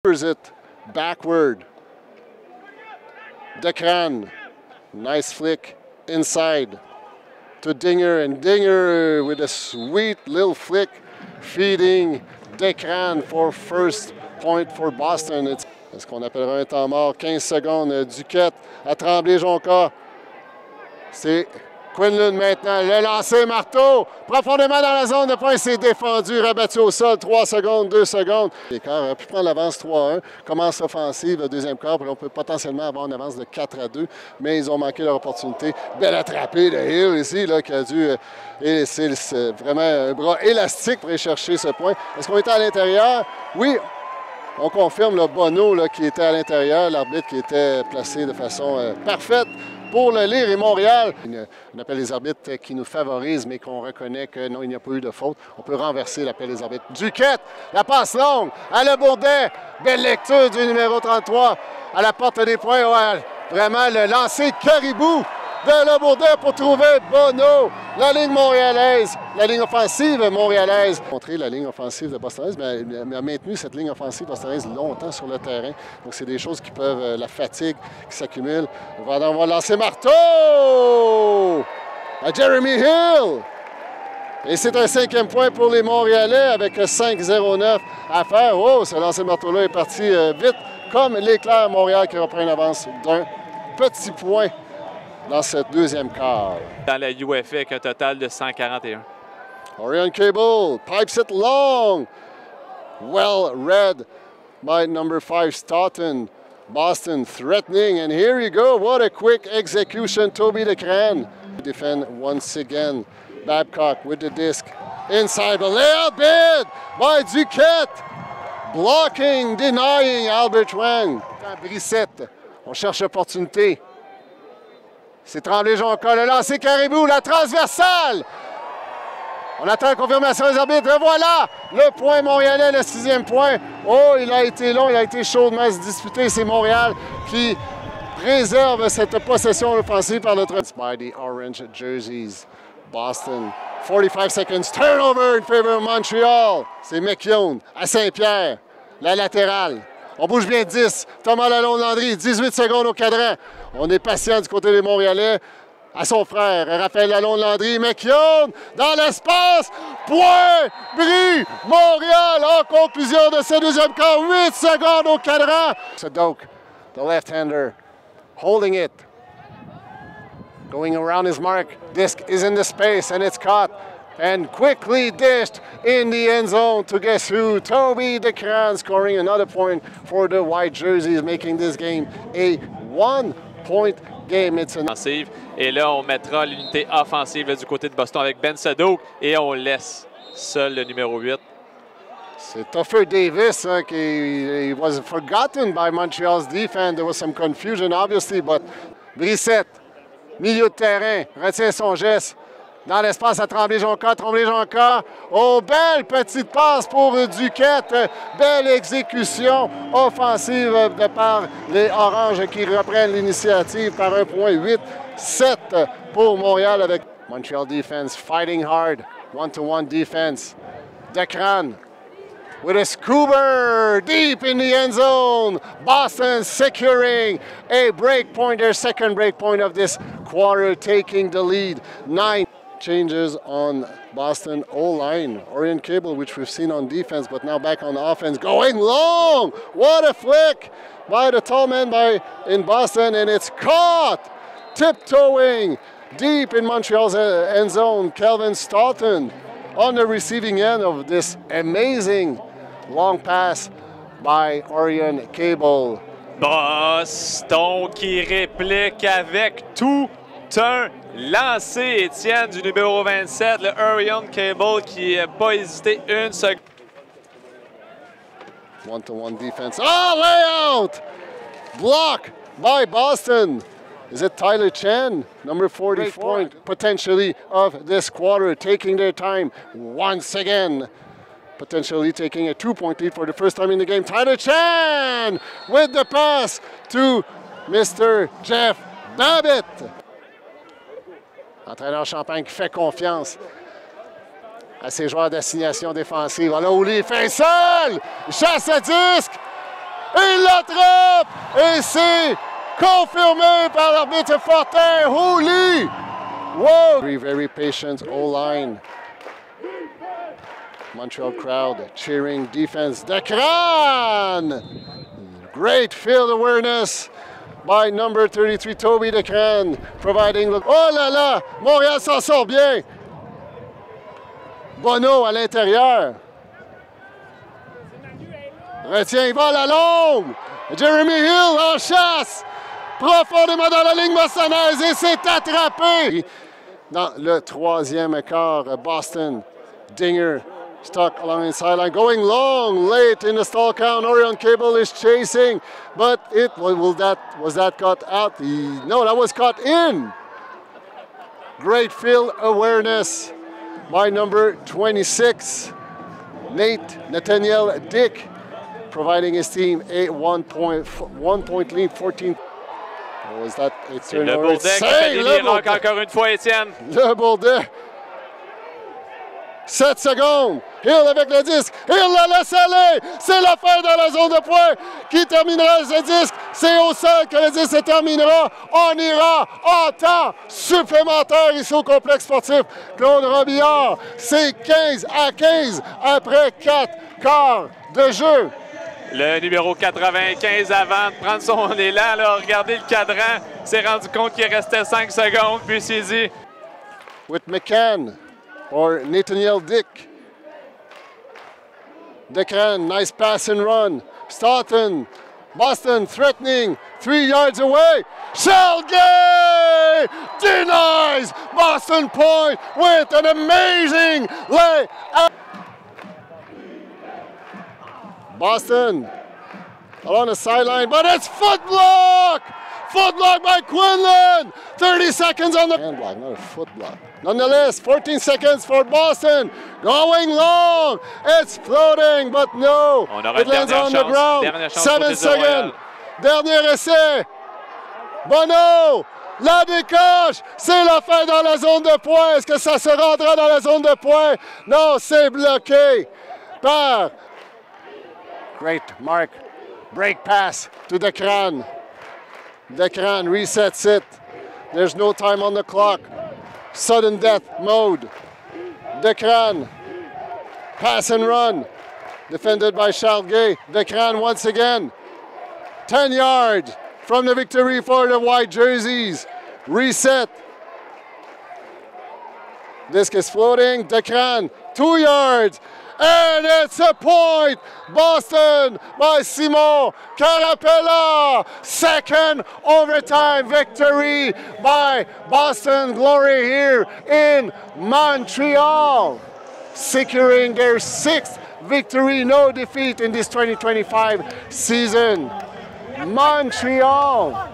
It backward. Decran, nice flick inside to Dinger, and Dinger with a sweet little flick feeding Decran for first point for Boston. C'est ce qu'on appellera un temps mort. 15 secondes. Duquette à Tremblay-Jonca. C'est Quinlan maintenant. Le lancer, marteau, profondément dans la zone de pointe. C'est défendu, rabattu au sol. 3 secondes, 2 secondes. L'écart aurait pu prendre l'avance 3-1. Commence l'offensive, le deuxième quart. Puis on peut potentiellement avoir une avance de 4-2. Mais ils ont manqué leur opportunité. Belle attrapée de Hill ici, là, qui a dû laisser vraiment un bras élastique pour aller chercher ce point. Est-ce qu'on était à l'intérieur? Oui. On confirme le Bono là, qui était à l'intérieur, l'arbitre qui était placé de façon parfaite pour le lire. Et Montréal, on appelle les arbitres qui nous favorisent, mais qu'on reconnaît que non, il n'y a pas eu de faute. On peut renverser l'appel des arbitres. Duquette, la passe longue à Le Bourdet. Belle lecture du numéro 33 à la porte des points. Ouais, vraiment le lancer caribou de Le Bourdet pour trouver Bono. La ligne montréalaise, la ligne offensive montréalaise. Montrer la ligne offensive de Boston, mais a maintenu cette ligne offensive bostonnaise longtemps sur le terrain. Donc, c'est des choses qui peuvent, la fatigue qui s'accumule. On va lancer marteau à Jeremy Hill. Et c'est un 5e point pour les Montréalais avec 5-0-9 à faire. Oh, ce lancer marteau-là est parti vite comme l'éclair. Montréal qui reprend une avance d'un petit point dans ce deuxième quart. Dans la UFA avec un total de 141. Orion Cable pipes it long. Well read by number 5 Stoughton. Boston threatening, and here you go. What a quick execution, Toby Decran. Defend once again. Babcock with the disc. Inside the layout bid by Duquette. Blocking, denying Albert Wang. Brissette, on cherche opportunité. C'est Tremblay-Jonca, le lancer caribou, la transversale! On attend la confirmation des arbitres. Voilà le point montréalais, le 6e point. Oh, il a été long, il a été chaudement disputé. C'est Montréal qui préserve cette possession offensive par le by the orange jerseys. Boston, 45 seconds, turnover in favor of Montreal. C'est McKeown à Saint-Pierre, la latérale. On bouge bien 10. Thomas Lalonde-Landry, 18 secondes au cadran. On est patient du côté des Montréalais. À son frère, Raphaël Lalonde-Landry. McKeown dans l'espace. Point! Brie! Montréal en conclusion de ce deuxième quart. 8 secondes au cadran. Sadok, the left-hander, holding it. Going around his mark. Disc is in the space and it's caught. And quickly dished in the end zone to guess who? Toby Decran scoring another point for the white jerseys, making this game a 1-point game. It's an offensive. Et là, on mettra l'unité offensive là, du côté de Boston avec Ben Sadok et on laisse seul le numéro 8. C'est Toffer Davis qui was forgotten by Montreal's defense. There was some confusion, obviously, but Brissette, milieu de terrain, retient son geste. Dans l'espace à Tremblay-Jonca, Tremblay-Jonca. Oh, belle petite passe pour Duquette. Belle exécution offensive de par les Oranges qui reprennent l'initiative par 1 point. 8-7 pour Montréal avec Montreal defense fighting hard. One-to-one defense. Decran with a scuba deep in the end zone. Boston securing a break point, their second break point of this quarter, taking the lead. 9 changes on Boston O-line. Orion Cable, which we've seen on defense, but now back on offense, going long. What a flick by the tall man in Boston, and it's caught. Tiptoeing deep in Montreal's end zone. Kelvin Stoughton on the receiving end of this amazing long pass by Orion Cable. Boston qui réplique avec tout un lancé, Étienne, du numéro 27, le Orion Cable, qui n'a pas hésité une seconde. One-to-one defense. Oh, layout! Block by Boston. Is it Tyler Chen, number 40 point, potentially of this quarter, taking their time once again. Potentially taking a 2-point lead for the first time in the game. Tyler Chen with the pass to Mr. Jeff Babbitt. Entraîneur Champagne qui fait confiance à ses joueurs d'assignation défensive. Là, Ouli fait seul! Chasse à disque! l'attrape et c'est confirmé par l'arbitre Fortin. Holy! Whoa! Very patient O-line. Montreal crowd cheering defense. Decran! Great field awareness by number 33, Toby Decran, providing the... Oh là là! Montréal s'en sort bien! Bono à l'intérieur. Retient, il va à la longue. Jeremy Hill en chasse. Profondément dans la ligne bostanaise et c'est attrapé. Dans le troisième quart, Boston. Dinger stuck along the sideline. Going long, late in the stall count. Orion Cable is chasing, but was that caught out? No, that was caught in. Great field awareness by number 26, Nathaniel Dick, providing his team a 1 point lead, 14. Was that a turnover? Le Bourdet qui fait des miracles encore une fois, Étienne. Le Bourdet. 7 secondes. Hill avec le disque. Hill la laisse aller. C'est la fin dans la zone de points. Qui terminera ce disque? C'est au sol que le disque se terminera. On ira en temps supplémentaire ici au complexe sportif Claude Robillard. C'est 15-15 après 4 quarts de jeu. Le numéro 95, avant de prendre son élan, là, regardez le cadran, s'est rendu compte qu'il restait 5 secondes, puis s'est dit... With McCann or Nathaniel Dick. Decran, nice pass and run. Staunton, Boston threatening, 3 yards away. Shelgay denies Boston Point with an amazing lay. Boston along the sideline, but it's foot block! Foot block by Quinlan! 30 seconds on the hand block, not a foot block. Nonetheless, 14 seconds for Boston. Going long. It's floating, but no. It lands on the ground. 7 seconds. Dernier essai. Bono. La décoche. C'est la fin dans la zone de points. Est-ce que ça se rendra dans la zone de points? Non, c'est bloqué par... Great mark. Break pass to Decran. Decran resets it. There's no time on the clock. Sudden death mode. Decran. Pass and run. Defended by Charles Gay. Decran once again. 10 yards from the victory for the white jerseys. Reset. Disc is floating. Decran. 2 yards. And it's a point! Boston by Simon Carapella! Second overtime victory by Boston Glory here in Montreal. Securing their 6th victory, no defeat in this 2025 season. Montreal